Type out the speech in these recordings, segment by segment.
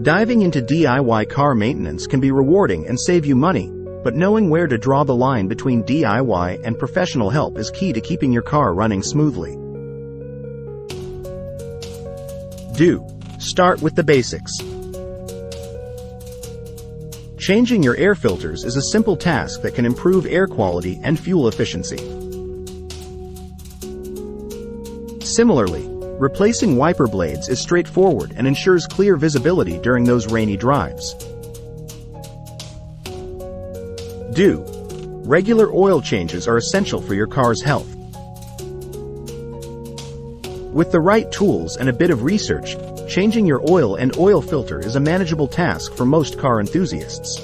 Diving into DIY car maintenance can be rewarding and save you money, but knowing where to draw the line between DIY and professional help is key to keeping your car running smoothly. Start with the basics. Changing your air filters is a simple task that can improve air quality and fuel efficiency. Similarly, replacing wiper blades is straightforward and ensures clear visibility during those rainy drives. Regular oil changes are essential for your car's health. With the right tools and a bit of research, changing your oil and oil filter is a manageable task for most car enthusiasts.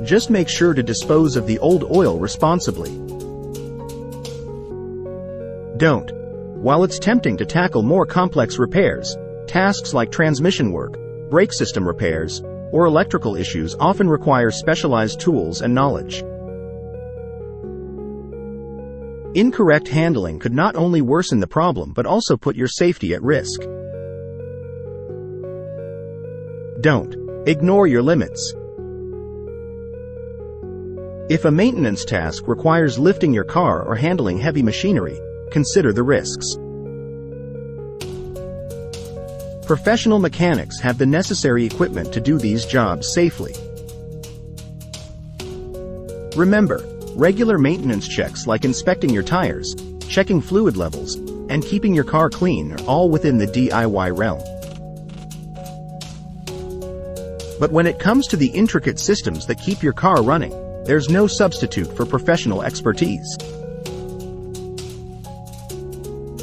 Just make sure to dispose of the old oil responsibly. While it's tempting to tackle more complex repairs, tasks like transmission work, brake system repairs, or electrical issues often require specialized tools and knowledge. Incorrect handling could not only worsen the problem but also put your safety at risk. Ignore your limits. If a maintenance task requires lifting your car or handling heavy machinery, consider the risks. Professional mechanics have the necessary equipment to do these jobs safely. Remember, regular maintenance checks like inspecting your tires, checking fluid levels, and keeping your car clean are all within the DIY realm. But when it comes to the intricate systems that keep your car running, there's no substitute for professional expertise.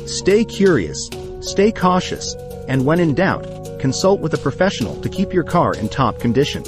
Stay curious, stay cautious, and when in doubt, consult with a professional to keep your car in top condition.